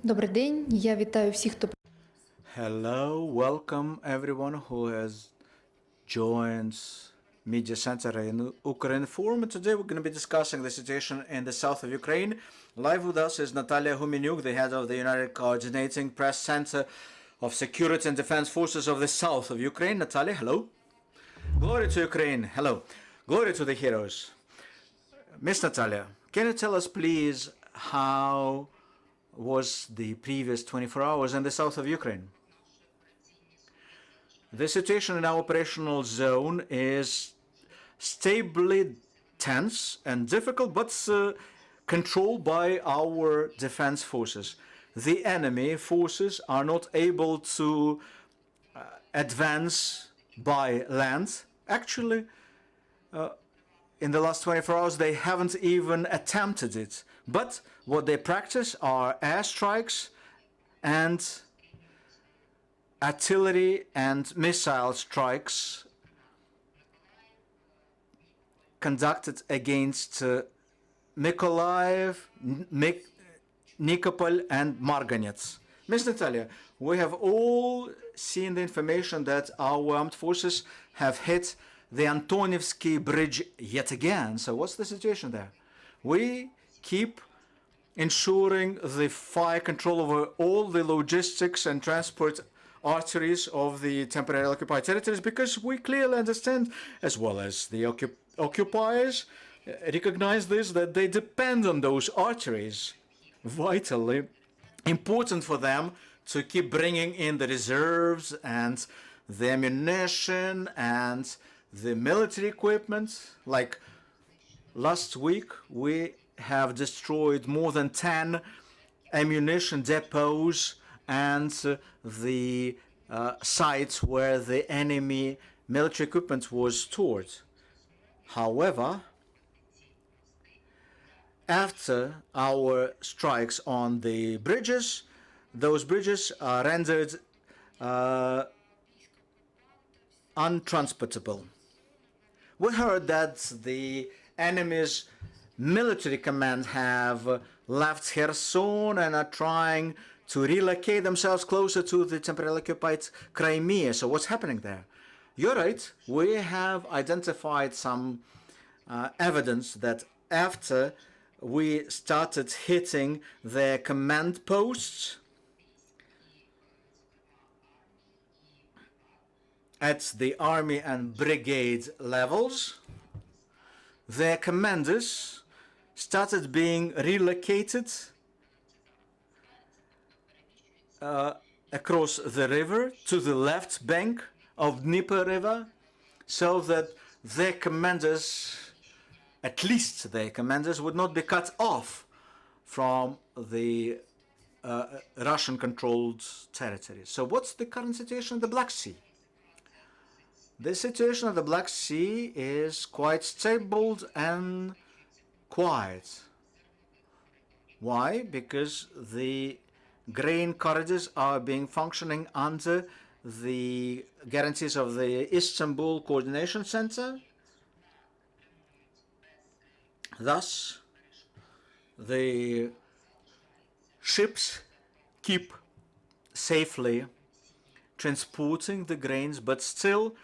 Добрий день, я вітаю всіх, хто Hello, welcome everyone who has joined Media Center in Ukraine Forum. Today we're going to be discussing the situation in the south of Ukraine. Live with us is Natalia Humeniuk, the head of the United Coordinating Press Center of Security and Defense Forces of the south of Ukraine. Natalia, hello. Glory to Ukraine. Hello. Glory to the heroes. Miss Natalia, can you tell us please how was the previous 24 hours in the south of Ukraine? The situation in our operational zone is stably tense and difficult, but controlled by our defense forces. The enemy forces are not able to advance by land. Actually, in the last 24 hours, they haven't even attempted it. But what they practice are airstrikes and artillery and missile strikes conducted against Mykolaiv, Nikopol and Marganets. Ms. Natalia, we have all seen the information that our armed forces have hit the Antoniovsky Bridge yet again. So what's the situation there? We keep ensuring the fire control over all the logistics and transport arteries of the temporarily occupied territories because we clearly understand, as well as the occupiers recognize this, that they depend on those arteries. Vitally important for them to keep bringing in the reserves and the ammunition and the military equipment. Like last week, we have destroyed more than 10 ammunition depots and the sites where the enemy military equipment was stored. However, after our strikes on the bridges, those bridges are rendered untransportable. We heard that the enemy's military command have left Kherson and are trying to relocate themselves closer to the temporarily occupied Crimea. So what's happening there? You're right. We have identified some evidence that after we started hitting their command posts at the army and brigade levels, their commanders started being relocated across the river to the left bank of Dnieper River, so that their commanders, at least their commanders, would not be cut off from the Russian-controlled territories. So what's the current situation in the Black Sea? The situation of the Black Sea is quite stable and quiet. Why? Because the grain corridors are being functioning under the guarantees of the Istanbul Coordination Center. Thus, the ships keep safely transporting the grains, but still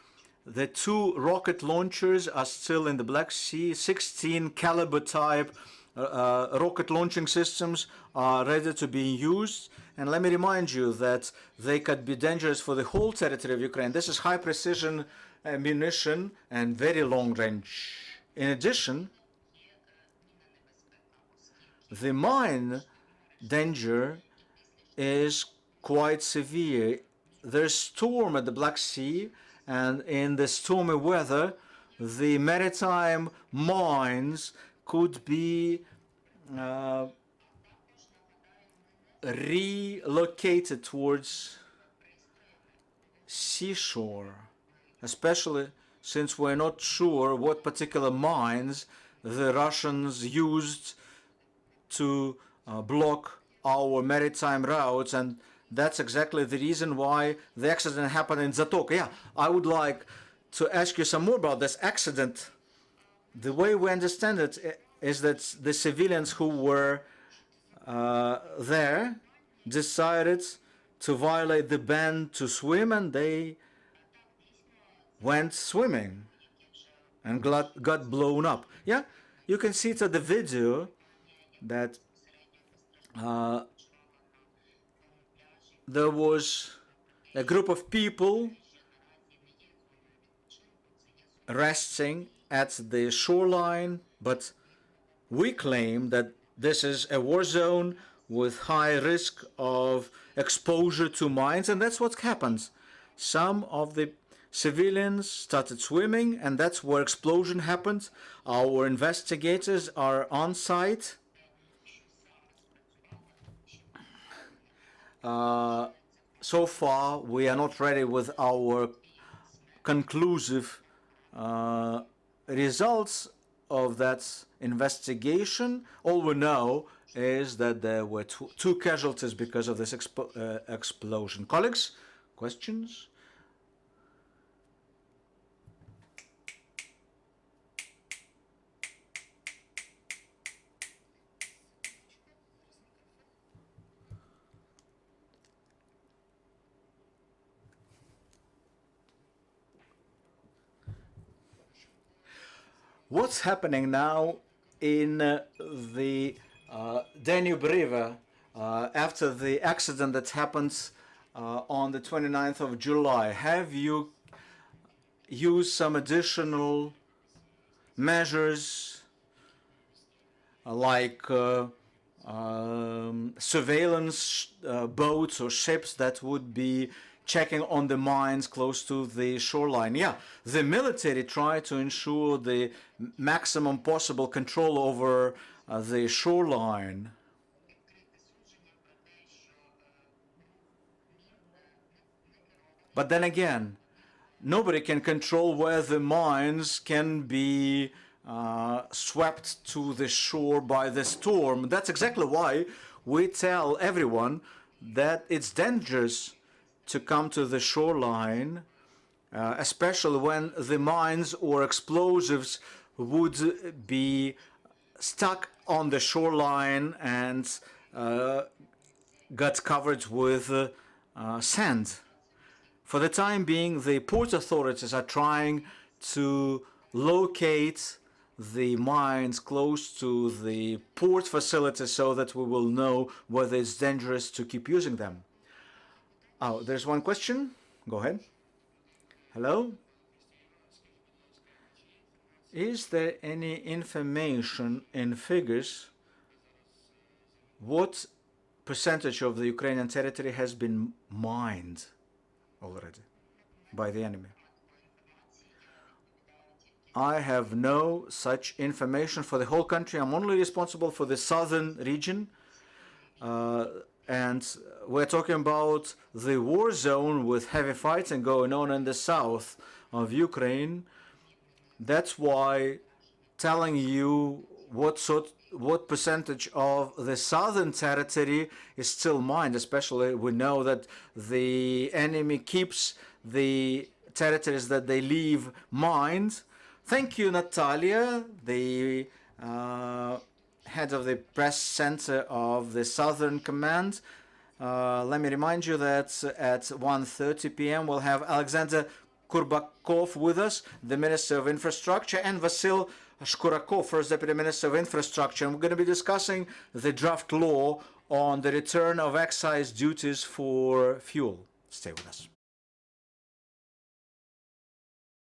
the two rocket launchers are still in the Black Sea. 16 caliber type rocket launching systems are ready to be used. And let me remind you that they could be dangerous for the whole territory of Ukraine. This is high precision ammunition and very long range. In addition, the mine danger is quite severe. There's storm at the Black Sea, and in the stormy weather, the maritime mines could be relocated towards seashore, especially since we're not sure what particular mines the Russians used to block our maritime routes, and that's exactly the reason why the accident happened in Zatoka. Yeah, I would like to ask you some more about this accident. The way we understand it is that the civilians who were there decided to violate the ban to swim, and they went swimming and got blown up. Yeah, you can see it at the video that there was a group of people resting at the shoreline, but we claim that this is a war zone with high risk of exposure to mines, and that's what happens. Some of the civilians started swimming, and that's where explosion happened. Our investigators are on site. So far, we are not ready with our conclusive results of that investigation. All we know is that there were two casualties because of this explosion. Colleagues, questions? What's happening now in the Danube River after the accident that happened on the 29th of July? Have you used some additional measures like surveillance boats or ships that would be checking on the mines close to the shoreline? Yeah, the military tried to ensure the maximum possible control over the shoreline. But then again, nobody can control where the mines can be swept to the shore by the storm. That's exactly why we tell everyone that it's dangerous to come to the shoreline, especially when the mines or explosives would be stuck on the shoreline and got covered with sand. For the time being, the port authorities are trying to locate the mines close to the port facilities so that we will know whether it's dangerous to keep using them. Oh, there's one question. Go ahead. Hello? Is there any information in figures what percentage of the Ukrainian territory has been mined already by the enemy? I have no such information for the whole country. I'm only responsible for the southern region. And we're talking about the war zone with heavy fighting going on in the south of Ukraine. That's why telling you what percentage of the southern territory is still mined, especially we know that the enemy keeps the territories that they leave mined. Thank you, Natalia, the head of the press center of the Southern Command. Let me remind you that at 1:30 p.m. we'll have Alexander Kurbakov with us, the Minister of Infrastructure, and Vasil Shkurakov, First Deputy Minister of Infrastructure. And we're going to be discussing the draft law on the return of excise duties for fuel. Stay with us.